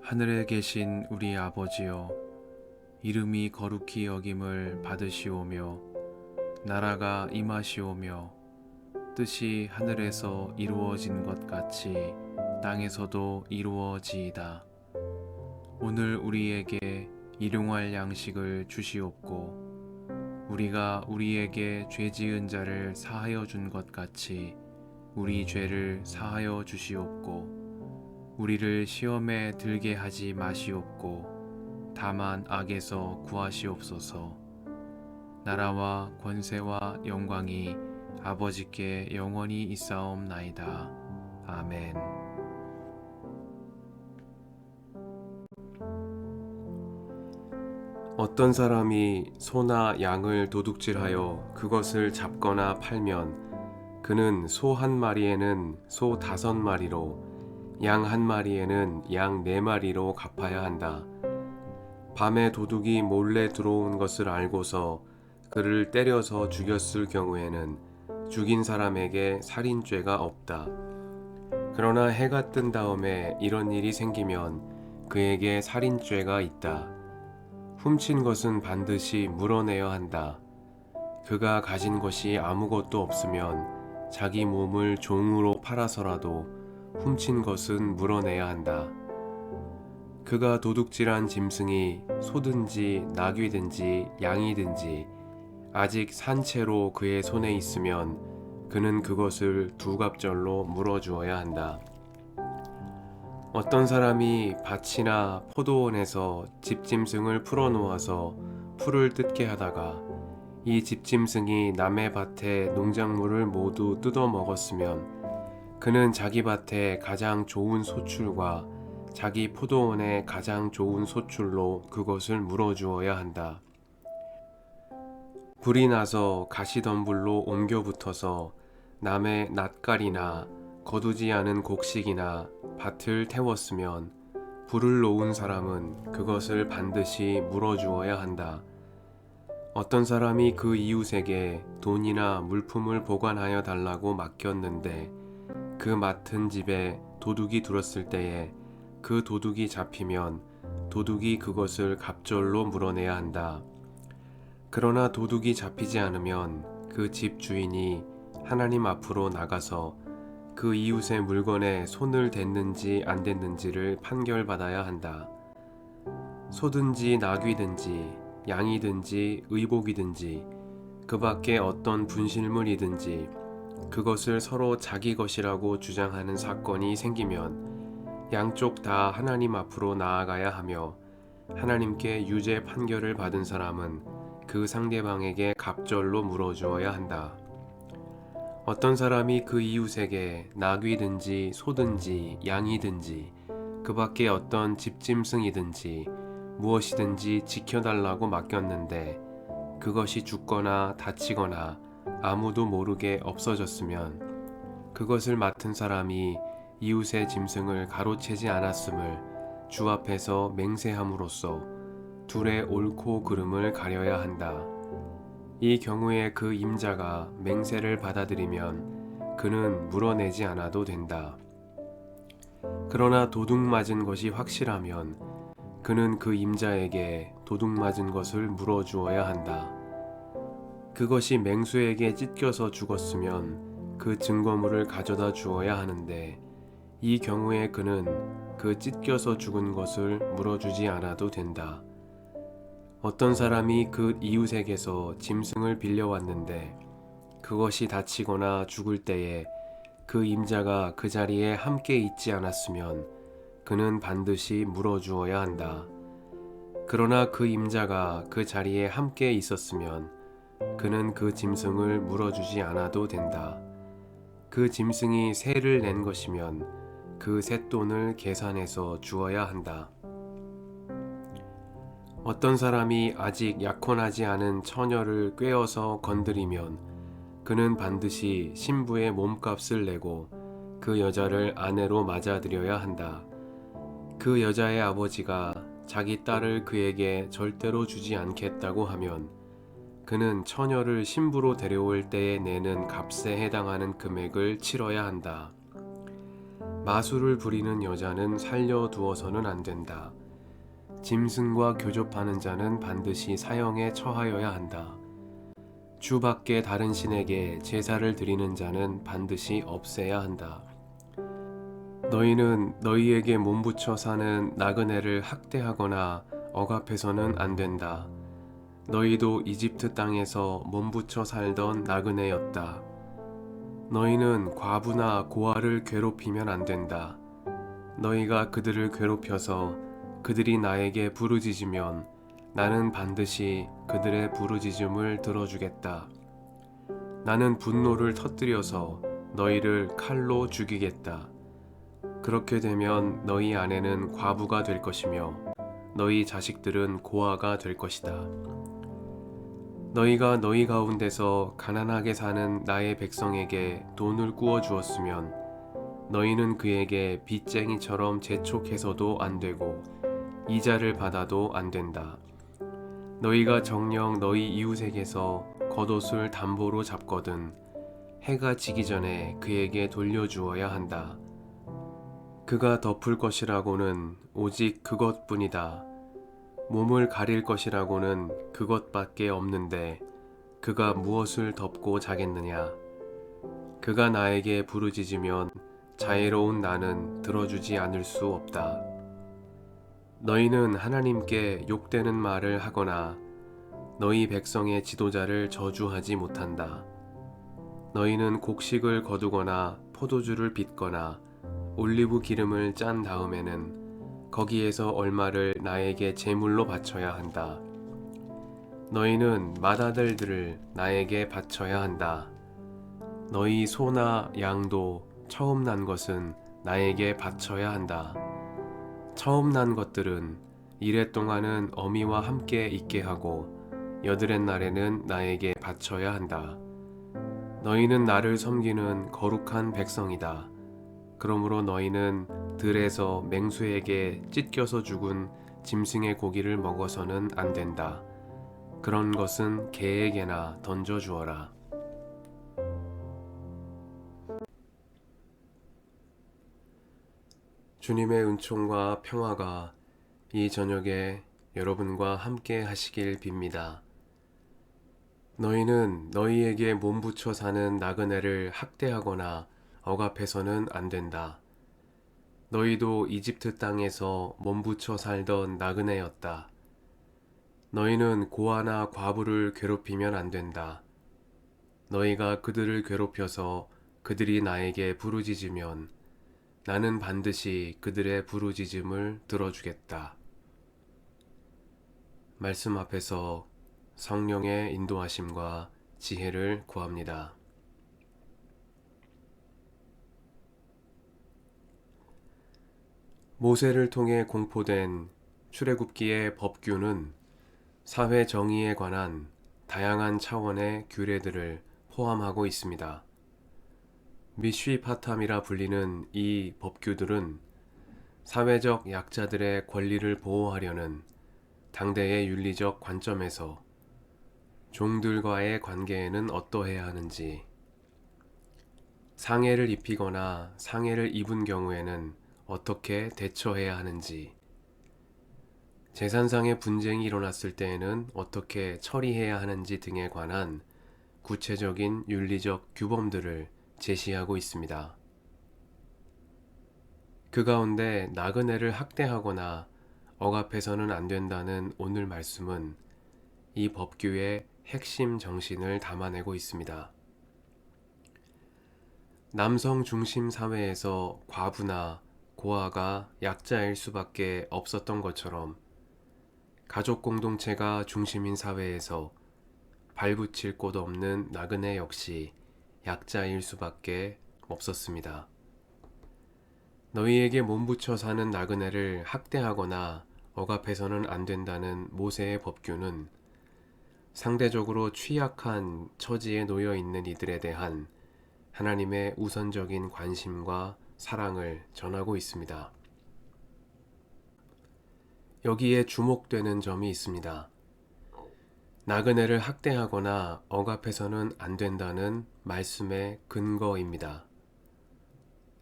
하늘에 계신 우리 아버지여, 이름이 거룩히 여김을 받으시오며 나라가 임하시오며 뜻이 하늘에서 이루어진 것 같이 땅에서도 이루어지이다. 오늘 우리에게 일용할 양식을 주시옵고 우리가 우리에게 죄 지은 자를 사하여 준 것 같이 우리 죄를 사하여 주시옵고 우리를 시험에 들게 하지 마시옵고 다만 악에서 구하시옵소서. 나라와 권세와 영광이 아버지께 영원히 있사옵나이다. 아멘. 어떤 사람이 소나 양을 도둑질하여 그것을 잡거나 팔면 그는 소 한 마리에는 소 5마리로 양 한 마리에는 양 4마리로 갚아야 한다. 밤에 도둑이 몰래 들어온 것을 알고서 그를 때려서 죽였을 경우에는 죽인 사람에게 살인죄가 없다. 그러나 해가 뜬 다음에 이런 일이 생기면 그에게 살인죄가 있다. 훔친 것은 반드시 물어내야 한다. 그가 가진 것이 아무것도 없으면 자기 몸을 종으로 팔아서라도 훔친 것은 물어내야 한다. 그가 도둑질한 짐승이 소든지 나귀든지 양이든지 아직 산 채로 그의 손에 있으면 그는 그것을 2갑절로 물어주어야 한다. 어떤 사람이 밭이나 포도원에서 집짐승을 풀어놓아서 풀을 뜯게 하다가 이 집짐승이 남의 밭의 농작물을 모두 뜯어 먹었으면 그는 자기 밭의 가장 좋은 소출과 자기 포도원의 가장 좋은 소출로 그것을 물어주어야 한다. 불이 나서 가시덤불로 옮겨 붙어서 남의 낫갈이나 거두지 않은 곡식이나 밭을 태웠으면 불을 놓은 사람은 그것을 반드시 물어주어야 한다. 어떤 사람이 그 이웃에게 돈이나 물품을 보관하여 달라고 맡겼는데 그 맡은 집에 도둑이 들었을 때에 그 도둑이 잡히면 도둑이 그것을 갑절로 물어내야 한다. 그러나 도둑이 잡히지 않으면 그 집 주인이 하나님 앞으로 나가서 그 이웃의 물건에 손을 댔는지 안 댔는지를 판결받아야 한다. 소든지 나귀든지 양이든지 의복이든지 그 밖에 어떤 분실물이든지 그것을 서로 자기 것이라고 주장하는 사건이 생기면 양쪽 다 하나님 앞으로 나아가야 하며 하나님께 유죄 판결을 받은 사람은 그 상대방에게 갑절로 물어주어야 한다. 어떤 사람이 그 이웃에게 나귀든지 소든지 양이든지 그 밖에 어떤 집짐승이든지 무엇이든지 지켜달라고 맡겼는데 그것이 죽거나 다치거나 아무도 모르게 없어졌으면 그것을 맡은 사람이 이웃의 짐승을 가로채지 않았음을 주 앞에서 맹세함으로써 둘의 옳고 그름을 가려야 한다. 이 경우에 그 임자가 맹세를 받아들이면 그는 물어내지 않아도 된다. 그러나 도둑 맞은 것이 확실하면 그는 그 임자에게 도둑 맞은 것을 물어주어야 한다. 그것이 맹수에게 찢겨서 죽었으면 그 증거물을 가져다 주어야 하는데 이 경우에 그는 그 찢겨서 죽은 것을 물어주지 않아도 된다. 어떤 사람이 그 이웃에게서 짐승을 빌려왔는데 그것이 다치거나 죽을 때에 그 임자가 그 자리에 함께 있지 않았으면 그는 반드시 물어주어야 한다. 그러나 그 임자가 그 자리에 함께 있었으면 그는 그 짐승을 물어주지 않아도 된다. 그 짐승이 세를 낸 것이면 그 쇳돈을 계산해서 주어야 한다. 어떤 사람이 아직 약혼하지 않은 처녀를 꾀어서 건드리면 그는 반드시 신부의 몸값을 내고 그 여자를 아내로 맞아들여야 한다. 그 여자의 아버지가 자기 딸을 그에게 절대로 주지 않겠다고 하면 그는 처녀를 신부로 데려올 때에 내는 값에 해당하는 금액을 치러야 한다. 마술을 부리는 여자는 살려두어서는 안 된다. 짐승과 교접하는 자는 반드시 사형에 처하여야 한다. 주 밖에 다른 신에게 제사를 드리는 자는 반드시 없애야 한다. 너희는 너희에게 몸부쳐 사는 나그네를 학대하거나 억압해서는 안 된다. 너희도 이집트 땅에서 몸부쳐 살던 나그네였다. 너희는 과부나 고아를 괴롭히면 안 된다. 너희가 그들을 괴롭혀서 그들이 나에게 부르짖으면 나는 반드시 그들의 부르짖음을 들어주겠다. 나는 분노를 터뜨려서 너희를 칼로 죽이겠다. 그렇게 되면 너희 아내는 과부가 될 것이며 너희 자식들은 고아가 될 것이다. 너희가 너희 가운데서 가난하게 사는 나의 백성에게 돈을 꾸어 주었으면 너희는 그에게 빚쟁이처럼 재촉해서도 안 되고 이자를 받아도 안 된다. 너희가 정녕 너희 이웃에게서 겉옷을 담보로 잡거든 해가 지기 전에 그에게 돌려주어야 한다. 그가 덮을 것이라고는 오직 그것뿐이다. 몸을 가릴 것이라고는 그것밖에 없는데 그가 무엇을 덮고 자겠느냐? 그가 나에게 부르짖으면 자애로운 나는 들어주지 않을 수 없다. 너희는 하나님께 욕되는 말을 하거나 너희 백성의 지도자를 저주하지 못한다. 너희는 곡식을 거두거나 포도주를 빚거나 올리브 기름을 짠 다음에는 거기에서 얼마를 나에게 제물로 바쳐야 한다. 너희는 맏아들들을 나에게 바쳐야 한다. 너희 소나 양도 처음 난 것은 나에게 바쳐야 한다. 처음 난 것들은 이래 동안은 어미와 함께 있게 하고 여드렛 날에는 나에게 바쳐야 한다. 너희는 나를 섬기는 거룩한 백성이다. 그러므로 너희는 들에서 맹수에게 찢겨서 죽은 짐승의 고기를 먹어서는 안 된다. 그런 것은 개에게나 던져 주어라. 주님의 은총과 평화가 이 저녁에 여러분과 함께 하시길 빕니다. 너희는 너희에게 몸부쳐 사는 나그네를 학대하거나 억압해서는 안 된다. 너희도 이집트 땅에서 몸부쳐 살던 나그네였다. 너희는 고아나 과부를 괴롭히면 안 된다. 너희가 그들을 괴롭혀서 그들이 나에게 부르짖으면 나는 반드시 그들의 부르짖음을 들어주겠다. 말씀 앞에서 성령의 인도하심과 지혜를 구합니다. 모세를 통해 공포된 출애굽기의 법규는 사회 정의에 관한 다양한 차원의 규례들을 포함하고 있습니다. 미쉬파탐이라 불리는 이 법규들은 사회적 약자들의 권리를 보호하려는 당대의 윤리적 관점에서 종들과의 관계에는 어떠해야 하는지, 상해를 입히거나 상해를 입은 경우에는 어떻게 대처해야 하는지, 재산상의 분쟁이 일어났을 때에는 어떻게 처리해야 하는지 등에 관한 구체적인 윤리적 규범들을 제시하고 있습니다. 그 가운데 나그네를 학대하거나 억압해서는 안 된다는 오늘 말씀은 이 법규의 핵심 정신을 담아내고 있습니다. 남성 중심 사회에서 과부나 고아가 약자일 수밖에 없었던 것처럼 가족 공동체가 중심인 사회에서 발붙일 곳 없는 나그네 역시 약자일 수밖에 없었습니다. 너희에게 몸부쳐 사는 나그네를 학대하거나 억압해서는 안 된다는 모세의 법규는 상대적으로 취약한 처지에 놓여 있는 이들에 대한 하나님의 우선적인 관심과 사랑을 전하고 있습니다. 여기에 주목되는 점이 있습니다. 나그네를 학대하거나 억압해서는 안 된다는 말씀의 근거입니다.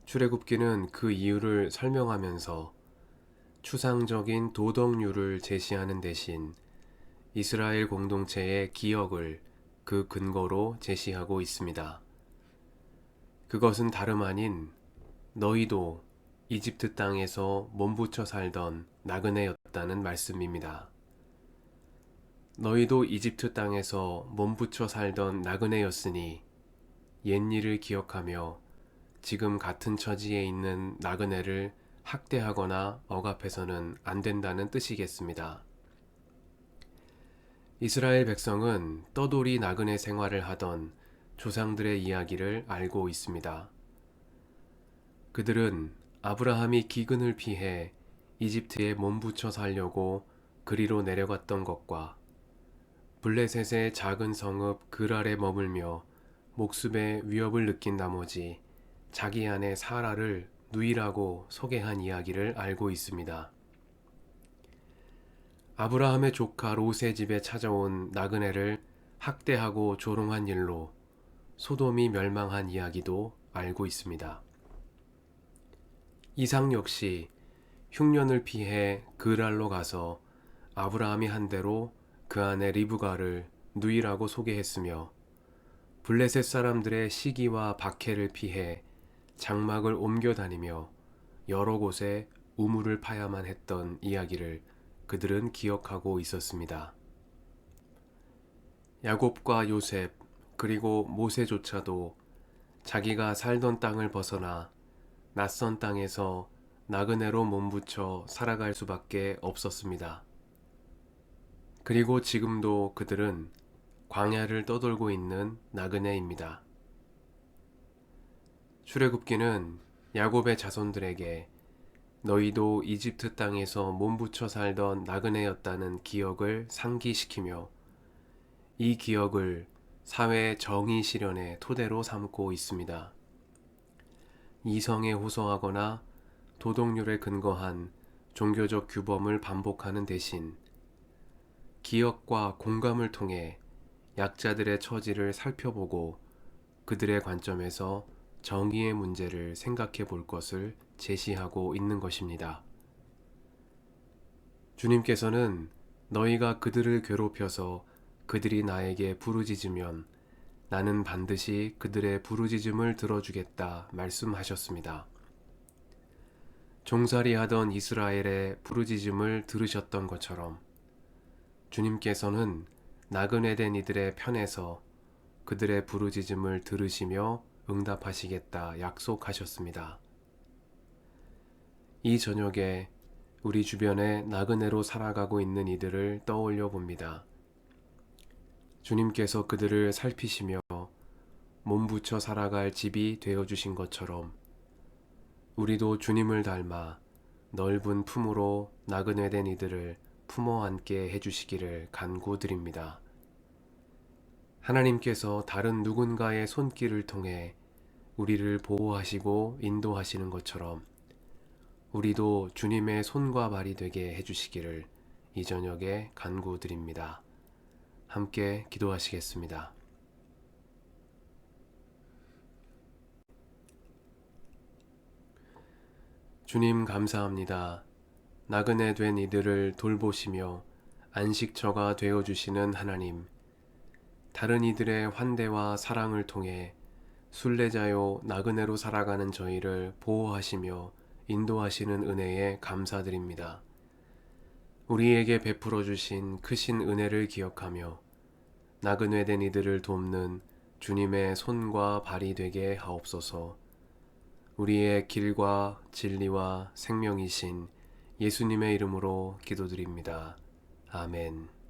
출애굽기는 그 이유를 설명하면서 추상적인 도덕률을 제시하는 대신 이스라엘 공동체의 기억을 그 근거로 제시하고 있습니다. 그것은 다름 아닌 너희도 이집트 땅에서 몸부쳐 살던 나그네였다는 말씀입니다. 너희도 이집트 땅에서 몸부쳐 살던 나그네였으니 옛일을 기억하며 지금 같은 처지에 있는 나그네를 학대하거나 억압해서는 안 된다는 뜻이겠습니다. 이스라엘 백성은 떠돌이 나그네 생활을 하던 조상들의 이야기를 알고 있습니다. 그들은 아브라함이 기근을 피해 이집트에 몸부쳐 살려고 그리로 내려갔던 것과 블레셋의 작은 성읍 그랄에 머물며 목숨의 위협을 느낀 나머지 자기 아내 사라를 누이라고 소개한 이야기를 알고 있습니다. 아브라함의 조카 롯의 집에 찾아온 나그네를 학대하고 조롱한 일로 소돔이 멸망한 이야기도 알고 있습니다. 이삭 역시 흉년을 피해 그랄로 가서 아브라함이 한 대로 그 아내 리브가를 누이라고 소개했으며 블레셋 사람들의 시기와 박해를 피해 장막을 옮겨 다니며 여러 곳에 우물을 파야만 했던 이야기를 그들은 기억하고 있었습니다. 야곱과 요셉 그리고 모세조차도 자기가 살던 땅을 벗어나 낯선 땅에서 나그네로 몸부쳐 살아갈 수밖에 없었습니다. 그리고 지금도 그들은 광야를 떠돌고 있는 나그네입니다. 출애굽기는 야곱의 자손들에게 너희도 이집트 땅에서 몸부쳐 살던 나그네였다는 기억을 상기시키며 이 기억을 사회 정의 실현의 토대로 삼고 있습니다. 이성에 호소하거나 도덕률에 근거한 종교적 규범을 반복하는 대신 기억과 공감을 통해 약자들의 처지를 살펴보고 그들의 관점에서 정의의 문제를 생각해 볼 것을 제시하고 있는 것입니다. 주님께서는 너희가 그들을 괴롭혀서 그들이 나에게 부르짖으면 나는 반드시 그들의 부르짖음을 들어주겠다 말씀하셨습니다. 종살이 하던 이스라엘의 부르짖음을 들으셨던 것처럼 주님께서는 나그네된 이들의 편에서 그들의 부르짖음을 들으시며 응답하시겠다 약속하셨습니다. 이 저녁에 우리 주변에 나그네로 살아가고 있는 이들을 떠올려 봅니다. 주님께서 그들을 살피시며 몸부쳐 살아갈 집이 되어주신 것처럼 우리도 주님을 닮아 넓은 품으로 나그네된 이들을 품어 안게 해주시기를 간구드립니다. 하나님께서 다른 누군가의 손길을 통해 우리를 보호하시고 인도하시는 것처럼 우리도 주님의 손과 발이 되게 해주시기를 이 저녁에 간구드립니다. 함께 기도하시겠습니다. 주님 감사합니다. 나그네 된 이들을 돌보시며 안식처가 되어주시는 하나님, 다른 이들의 환대와 사랑을 통해 순례자요 나그네로 살아가는 저희를 보호하시며 인도하시는 은혜에 감사드립니다. 우리에게 베풀어 주신 크신 은혜를 기억하며 나그네 된 이들을 돕는 주님의 손과 발이 되게 하옵소서. 우리의 길과 진리와 생명이신 예수님의 이름으로 기도드립니다. 아멘.